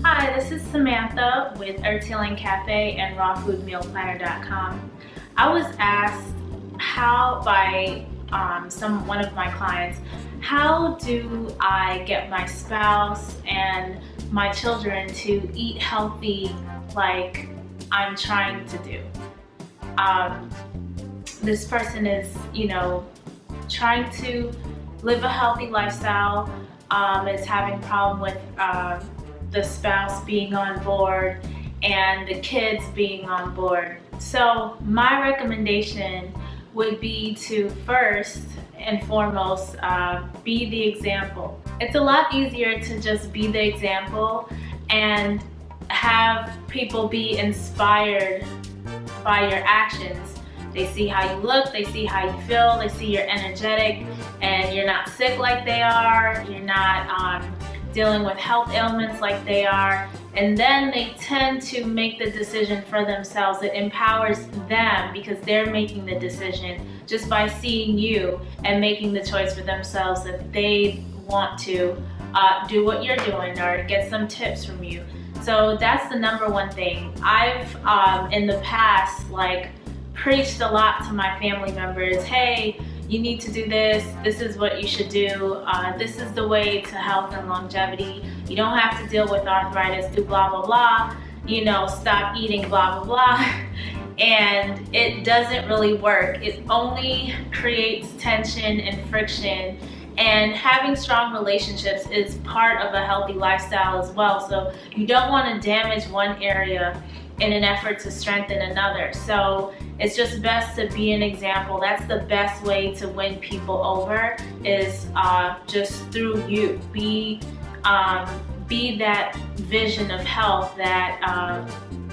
Hi, this is Samantha with Untitled Cafe and rawfoodmealplanner.com. I was asked by one of my clients, how do I get my spouse and my children to eat healthy like I'm trying to do? This person is, trying to live a healthy lifestyle, is having a problem with the spouse being on board and the kids being on board. So my recommendation would be to first and foremost be the example. It's a lot easier to just be the example and have people be inspired by your actions. They see how you look, they see how you feel, they see you're energetic and you're not sick like they are, you're not dealing with health ailments like they are, and then they tend to make the decision for themselves. It empowers them because they're making the decision just by seeing you and making the choice for themselves that they want to do what you're doing or get some tips from you. So that's the number one thing. I've in the past preached a lot to my family members. Hey, you need to do this. This is what you should do. This is the way to health and longevity. You don't have to deal with arthritis. Do blah, blah, blah. Stop eating blah, blah, blah. And it doesn't really work. It only creates tension and friction. And having strong relationships is part of a healthy lifestyle as well. So you don't want to damage one area in an effort to strengthen another. So it's just best to be an example. That's the best way to win people over, is just through you. Be that vision of health that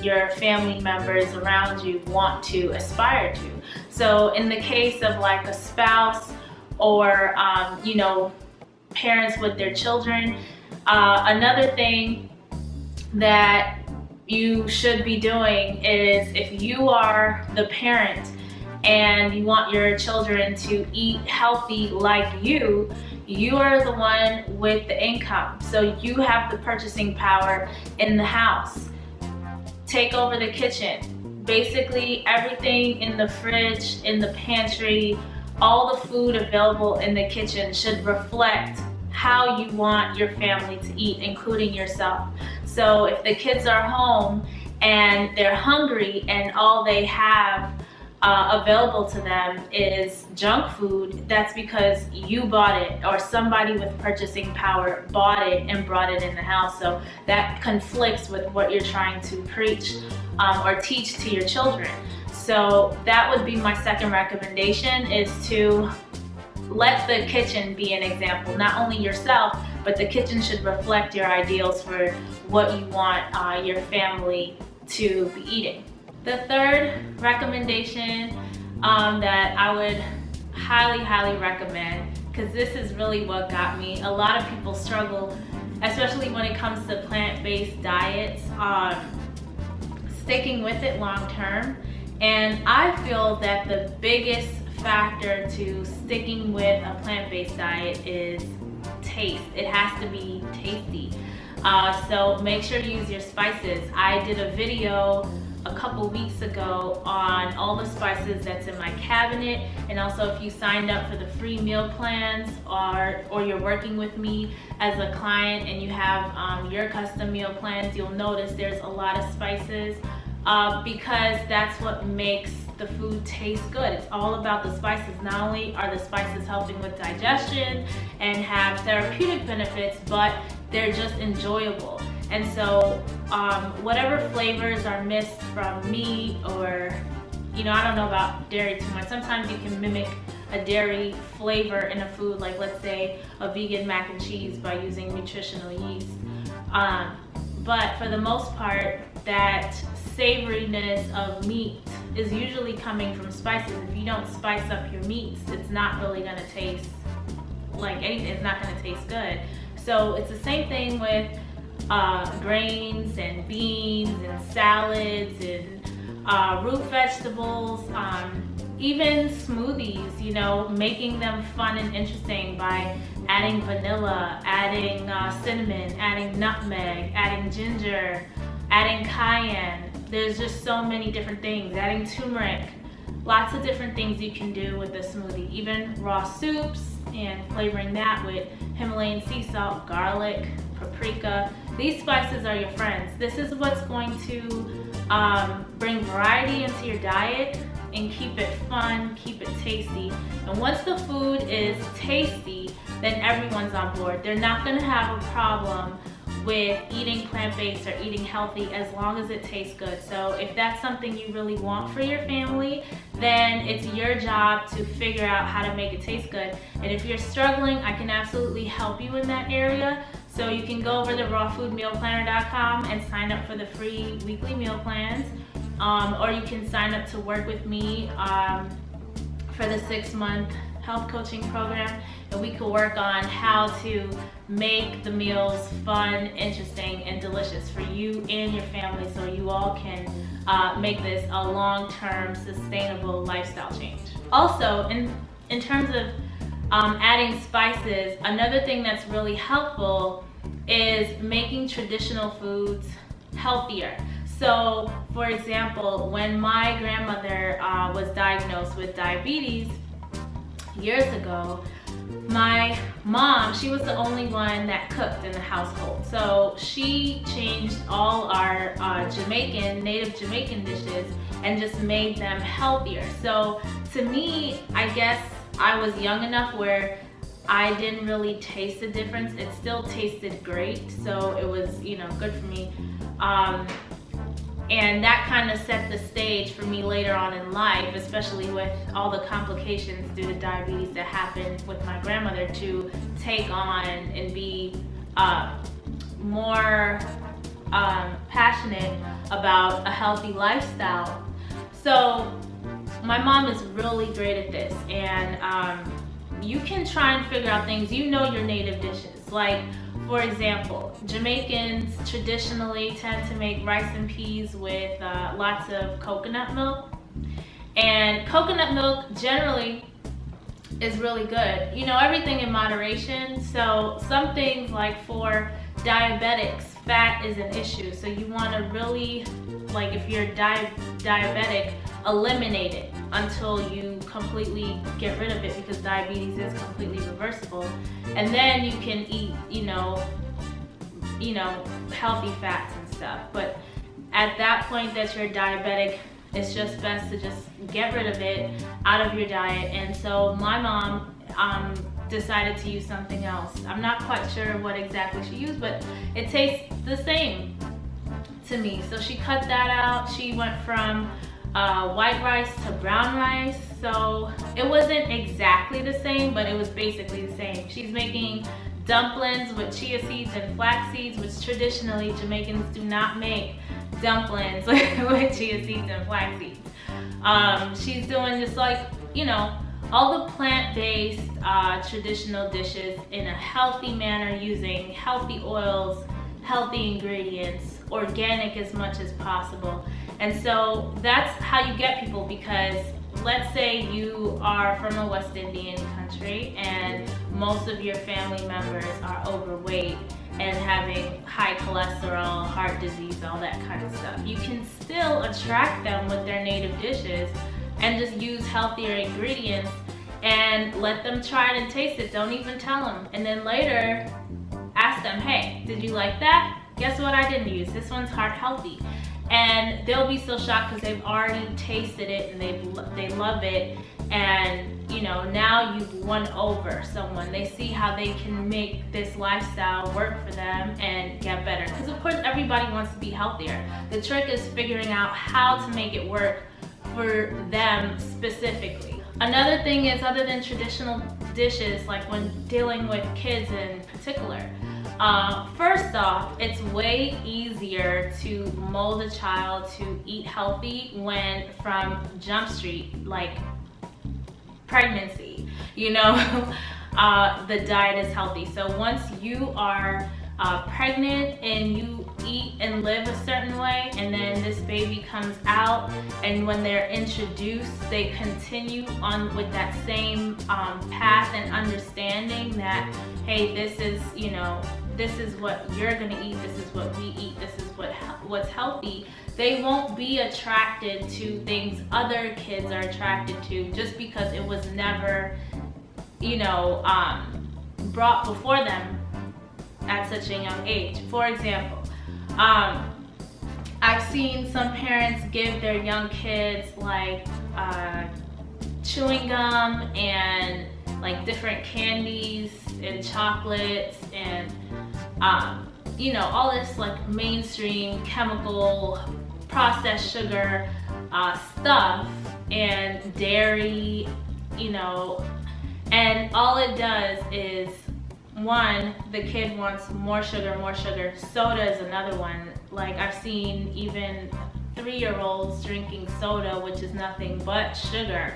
your family members around you want to aspire to. So in the case of a spouse or parents with their children, another thing that you should be doing is, if you are the parent and you want your children to eat healthy like you are the one with the income. So you have the purchasing power in the house. Take over the kitchen. Basically everything in the fridge, in the pantry, all the food available in the kitchen should reflect how you want your family to eat, including yourself. So if the kids are home and they're hungry and all they have available to them is junk food, that's because you bought it, or somebody with purchasing power bought it and brought it in the house. So that conflicts with what you're trying to preach or teach to your children. So that would be my second recommendation, is to let the kitchen be an example. Not only yourself, but the kitchen should reflect your ideals for what you want your family to be eating. The third recommendation that I would highly recommend, because this is really what got me. A lot of people struggle, especially when it comes to plant-based diets, sticking with it long term. And I feel that the biggest factor to sticking with a plant-based diet is taste. It has to be tasty. So make sure to use your spices. I did a video a couple weeks ago on all the spices that's in my cabinet, and also if you signed up for the free meal plans or you're working with me as a client and you have your custom meal plans, you'll notice there's a lot of spices because that's what makes the food taste good. It's all about the spices. Not only are the spices helping with digestion and have therapeutic benefits, but they're just enjoyable. And so whatever flavors are missed from meat, or I don't know about dairy too much. Sometimes you can mimic a dairy flavor in a food, like let's say a vegan mac and cheese, by using nutritional yeast. But for the most part, that savoriness of meat is usually coming from spices. If you don't spice up your meats, it's not really gonna taste like anything. It's not gonna taste good. So it's the same thing with grains and beans and salads and root vegetables, even smoothies, making them fun and interesting by adding vanilla, adding cinnamon, adding nutmeg, adding ginger, adding cayenne. There's just so many different things. Adding turmeric. Lots of different things you can do with a smoothie. Even raw soups and flavoring that with Himalayan sea salt, garlic, paprika. These spices are your friends. This is what's going to bring variety into your diet and keep it fun, keep it tasty. And once the food is tasty, then everyone's on board. They're not gonna have a problem with eating plant-based or eating healthy as long as it tastes good. So if that's something you really want for your family, then it's your job to figure out how to make it taste good. And if you're struggling, I can absolutely help you in that area. So you can go over to rawfoodmealplanner.com and sign up for the free weekly meal plans. Or you can sign up to work with me for the 6-month health coaching program, and we could work on how to make the meals fun, interesting, and delicious for you and your family, so you all can make this a long-term sustainable lifestyle change. Also, in terms of adding spices, another thing that's really helpful is making traditional foods healthier. So, for example, when my grandmother was diagnosed with diabetes years ago, my mom, she was the only one that cooked in the household. So she changed all our native Jamaican dishes and just made them healthier. So to me, I guess I was young enough where I didn't really taste the difference. It still tasted great, so it was, good for me. And that kind of set the stage for me later on in life, especially with all the complications due to diabetes that happened with my grandmother, to take on and be more passionate about a healthy lifestyle. So my mom is really great at this, and you can try and figure out things. You know your native dishes. Like, for example, Jamaicans traditionally tend to make rice and peas with lots of coconut milk. And coconut milk generally is really good. Everything in moderation. So some things, like for diabetics, fat is an issue. So you want to really, like, if you're diabetic, eliminate it until you completely get rid of it, because diabetes is completely reversible. And then you can eat, healthy fats and stuff. But at that point that you're diabetic, it's just best to just get rid of it out of your diet. And so my mom decided to use something else. I'm not quite sure what exactly she used, but it tastes the same to me. So she cut that out. She went from white rice to brown rice. So it wasn't exactly the same, but it was basically the same. She's making dumplings with chia seeds and flax seeds, which traditionally Jamaicans do not make dumplings with chia seeds and flax seeds. She's doing just all the plant-based traditional dishes in a healthy manner, using healthy oils, healthy ingredients, organic as much as possible. And so that's how you get people, because let's say you are from a West Indian country and most of your family members are overweight and having high cholesterol, heart disease, all that kind of stuff. You can still attract them with their native dishes and just use healthier ingredients and let them try it and taste it. Don't even tell them. And then later, ask them, hey, did you like that? Guess what I didn't use? This one's heart healthy. And they'll be so shocked because they've already tasted it and they love it. And now you've won over someone. They see how they can make this lifestyle work for them and get better. Because of course everybody wants to be healthier. The trick is figuring out how to make it work for them specifically. Another thing is, other than traditional dishes, like when dealing with kids in particular, first off, it's way easier to mold a child to eat healthy when from Jump Street, like pregnancy, the diet is healthy. So once you are pregnant and you eat and live a certain way, and then this baby comes out, and when they're introduced, they continue on with that same path and understanding that, hey, this is, this is what you're gonna eat, this is what we eat, this is what's healthy. They won't be attracted to things other kids are attracted to just because it was never, brought before them at such a young age. For example, I've seen some parents give their young kids like chewing gum and like different candies and chocolates and all this like mainstream chemical processed sugar stuff and dairy, and all it does is, one, the kid wants more sugar. Soda is another one. Like, I've seen even 3-year-olds drinking soda, which is nothing but sugar.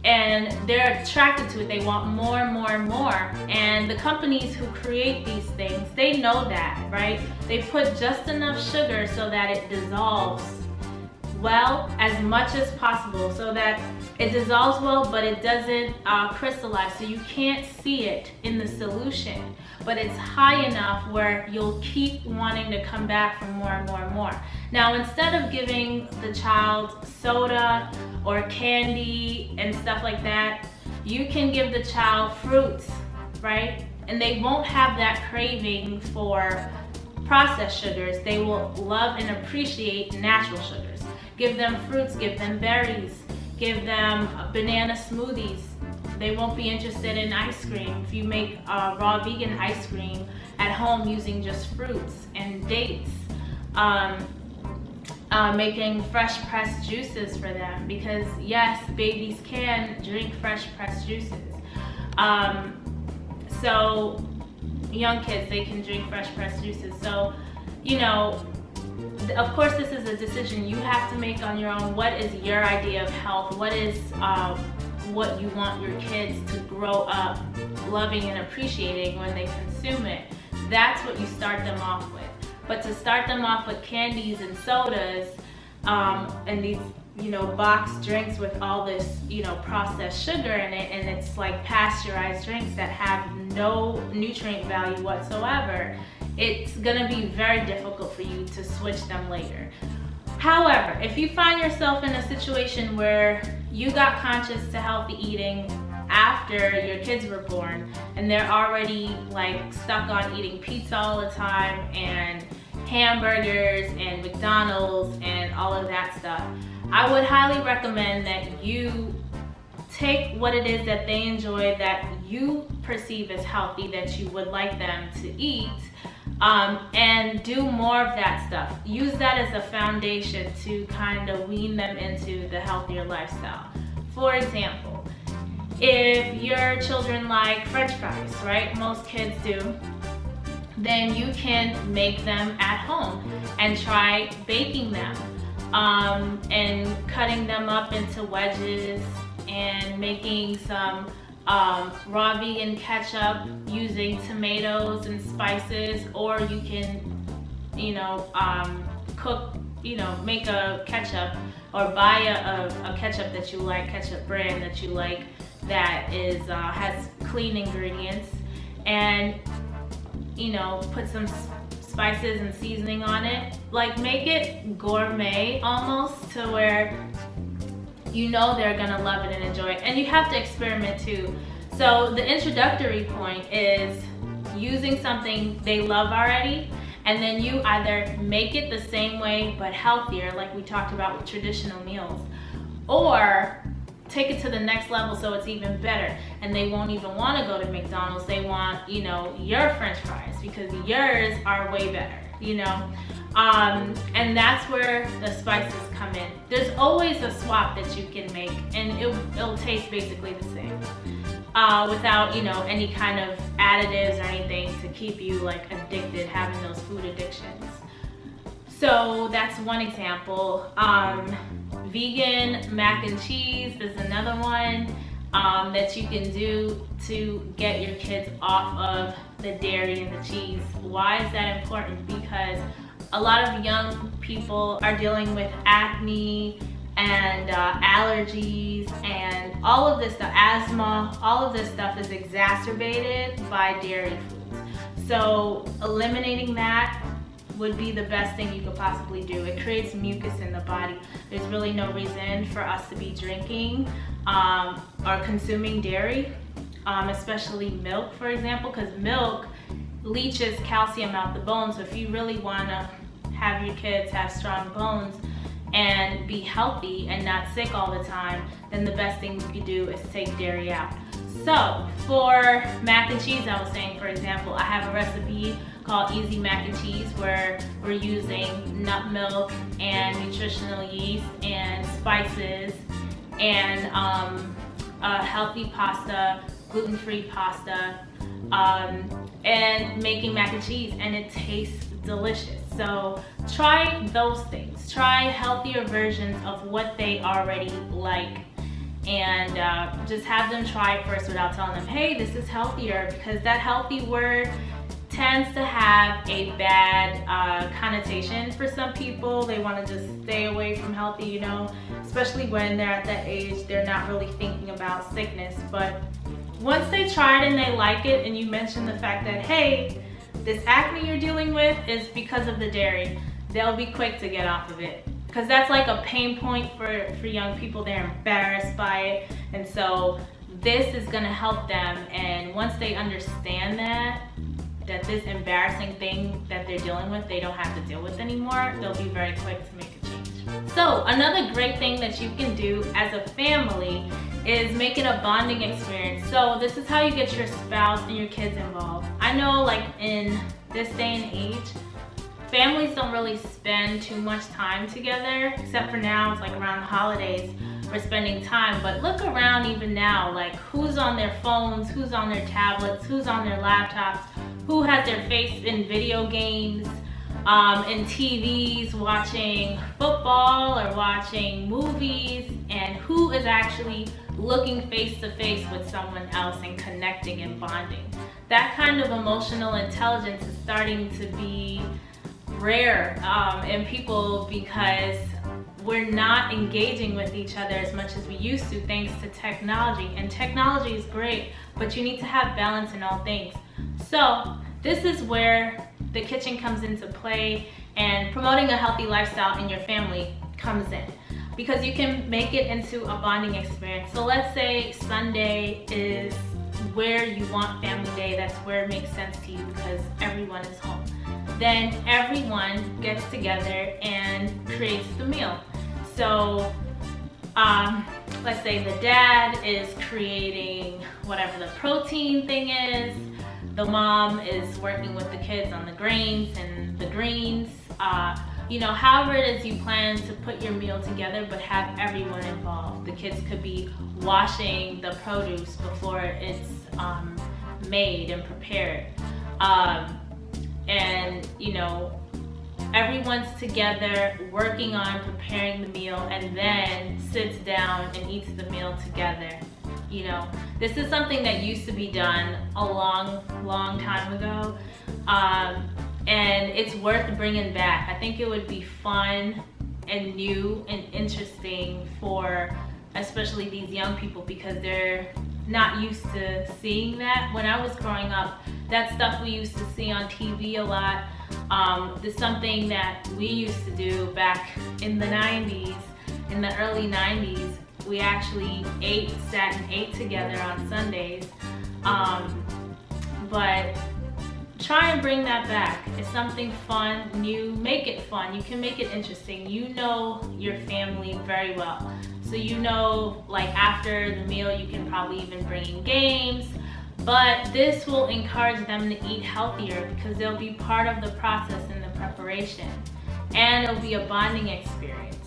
And they're attracted to it. They want more and more and more. And the companies who create these things, they know that, right? They put just enough sugar so that it dissolves well, as much as possible, so that it dissolves well, but it doesn't crystallize, so you can't see it in the solution, but it's high enough where you'll keep wanting to come back for more and more and more. Now, instead of giving the child soda or candy and stuff like that, you can give the child fruits, right? And they won't have that craving for processed sugars. They will love and appreciate natural sugars. Give them fruits, give them berries, give them banana smoothies. They won't be interested in ice cream. If you make raw vegan ice cream at home using just fruits and dates, making fresh pressed juices for them, because yes, babies can drink fresh pressed juices. So young kids, they can drink fresh pressed juices. So, of course, this is a decision you have to make on your own. What is your idea of health? What is what you want your kids to grow up loving and appreciating when they consume it? That's what you start them off with. But to start them off with candies and sodas and these, boxed drinks with all this, processed sugar in it, and it's like pasteurized drinks that have no nutrient value whatsoever, it's gonna be very difficult for you to switch them later. However, if you find yourself in a situation where you got conscious to healthy eating after your kids were born and they're already like stuck on eating pizza all the time and hamburgers and McDonald's and all of that stuff, I would highly recommend that you take what it is that they enjoy, that you perceive as healthy, that you would like them to eat, and do more of that stuff. Use that as a foundation to kind of wean them into the healthier lifestyle. For example, if your children like French fries, right? Most kids do. Then you can make them at home and try baking them and cutting them up into wedges and making some raw vegan ketchup using tomatoes and spices, or you can, cook, make a ketchup or buy a ketchup that you like, ketchup brand that you like, that is has clean ingredients, and put some spices and seasoning on it. Like, make it gourmet almost, to where they're gonna love it and enjoy it. And you have to experiment too. So the introductory point is using something they love already, and then you either make it the same way but healthier, like we talked about with traditional meals, or take it to the next level so it's even better, and they won't even want to go to McDonald's. They want, your French fries, because yours are way better, and that's where the spices come in. There's always a swap that you can make, and it'll taste basically the same, without, any kind of additives or anything to keep you like addicted, having those food addictions. So that's one example. Vegan mac and cheese is another one. that you can do to get your kids off of the dairy and the cheese. Why is that important? Because a lot of young people are dealing with acne and allergies and all of this stuff, asthma, all of this stuff is exacerbated by dairy foods. So eliminating that would be the best thing you could possibly do. It creates mucus in the body. There's really no reason for us to be drinking or consuming dairy, especially milk, for example, because milk leaches calcium out the bones. So if you really want to have your kids have strong bones and be healthy and not sick all the time, then the best thing you can do is take dairy out. So for mac and cheese, I was saying, for example, I have a recipe called Easy Mac and Cheese where we're using nut milk and nutritional yeast and spices and a healthy pasta, gluten-free pasta, and making mac and cheese, and it tastes delicious. So try those things. Try healthier versions of what they already like, and just have them try it first without telling them, hey, this is healthier, because that healthy word tends to have a bad connotation for some people. They want to just stay away from healthy, you know, especially when they're at that age, they're not really thinking about sickness. But once they try it and they like it, and you mention the fact that, hey, this acne you're dealing with is because of the dairy, they'll be quick to get off of it. Because that's like a pain point for young people. They're embarrassed by it. And so this is going to help them. And once they understand that this embarrassing thing that they're dealing with, they don't have to deal with anymore, they'll be very quick to make a change. So another great thing that you can do as a family is make it a bonding experience. So this is how you get your spouse and your kids involved. I know, like, in this day and age, families don't really spend too much time together, except for now, it's like around the holidays, we're spending time. But look around even now, like, who's on their phones, who's on their tablets, who's on their laptops, who has their face in video games, in TVs, watching football or watching movies, and who is actually looking face to face with someone else and connecting and bonding. That kind of emotional intelligence is starting to be rare in people, because we're not engaging with each other as much as we used to, thanks to technology. And technology is great, but you need to have balance in all things. So this is where the kitchen comes into play, and promoting a healthy lifestyle in your family comes in, because you can make it into a bonding experience. So let's say Sunday is where you want family day, that's where it makes sense to you because everyone is home. Then everyone gets together and creates the meal. So let's say the dad is creating whatever the protein thing is, the mom is working with the kids on the grains and the greens, you know, however it is you plan to put your meal together, but have everyone involved. The kids could be washing the produce before it's made and prepared. And, you know, everyone's together working on preparing the meal, and then sits down and eats the meal together. You know, this is something that used to be done a long time ago, and it's worth bringing back. I think it would be fun and new and interesting for especially these young people, because they're not used to seeing that. When I was growing up, that stuff we used to see on TV a lot. There's something that we used to do back in the 90s, in the early 90s. We actually sat and ate together on Sundays. But try and bring that back. It's something fun, new. Make it fun. You can make it interesting. You know your family very well. So you know, like, after the meal, you can probably even bring in games. But this will encourage them to eat healthier, because they'll be part of the process and the preparation. And it'll be a bonding experience.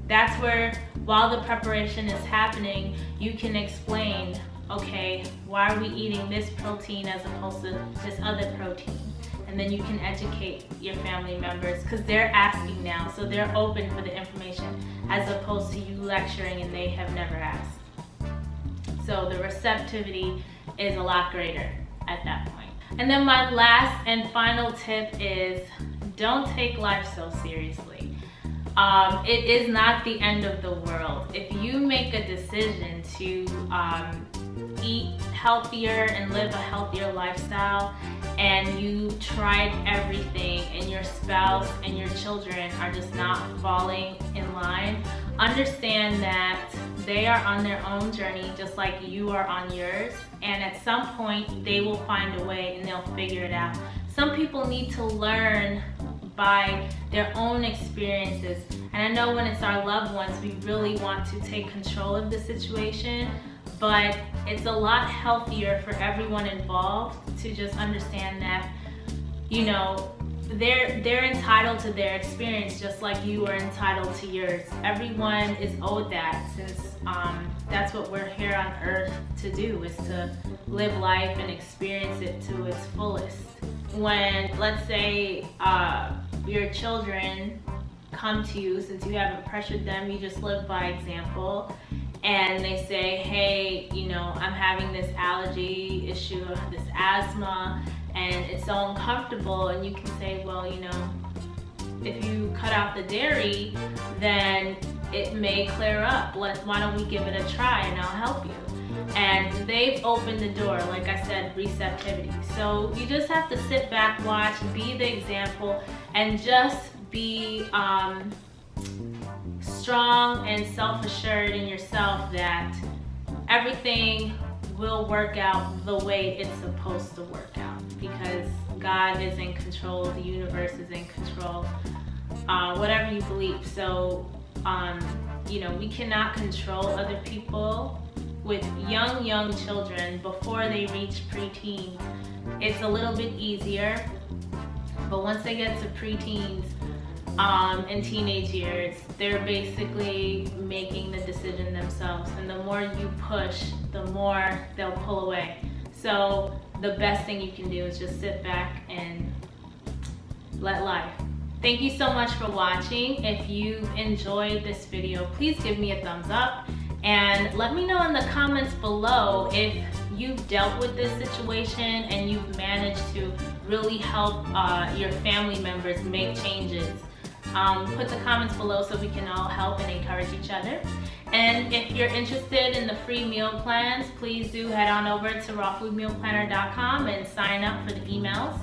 That's where, while the preparation is happening, you can explain, okay, why are we eating this protein as opposed to this other protein? And then you can educate your family members, because they're asking now, so they're open for the information, as opposed to you lecturing and they have never asked. So the receptivity is a lot greater at that point. And then my last and final tip is don't take life so seriously. It is not the end of the world. If you make a decision to eat healthier and live a healthier lifestyle, and you tried everything and your spouse and your children are just not falling in line, understand that they are on their own journey just like you are on yours, and at some point they will find a way and they'll figure it out. Some people need to learn by their own experiences, and I know when it's our loved ones we really want to take control of the situation, but it's a lot healthier for everyone involved to just understand that, you know, they're entitled to their experience just like you are entitled to yours. Everyone is owed that, since that's what we're here on earth to do, is to live life and experience it to its fullest. When, let's say, your children come to you, since you haven't pressured them, you just live by example, and they say, hey, you know, I'm having this allergy issue, this asthma, and it's so uncomfortable, and you can say, well, you know, if you cut out the dairy, then it may clear up. Why don't we give it a try and I'll help you? And they've opened the door, like I said, receptivity. So you just have to sit back, watch, be the example, and just be strong and self-assured in yourself that everything will work out the way it's supposed to work out, because God is in control, the universe is in control, whatever you believe. So, you know, we cannot control other people. With young children, before they reach preteens, it's a little bit easier, but once they get to preteens, in teenage years, they're basically making the decision themselves, and the more you push, the more they'll pull away. So the best thing you can do is just sit back and let life. Thank you so much for watching. If you've enjoyed this video, please give me a thumbs up, and let me know in the comments below if you've dealt with this situation and you've managed to really help your family members make changes. Put the comments below so we can all help and encourage each other. And if you're interested in the free meal plans, please do head on over to rawfoodmealplanner.com and sign up for the emails.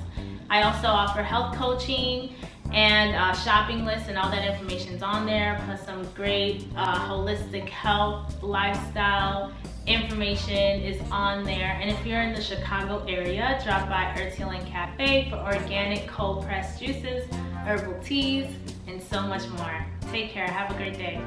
I also offer health coaching and shopping lists, and all that information's on there, plus some great holistic health, lifestyle information is on there. And if you're in the Chicago area, drop by Earth Healing Cafe for organic cold pressed juices, herbal teas, and so much more. Take care. Have a great day.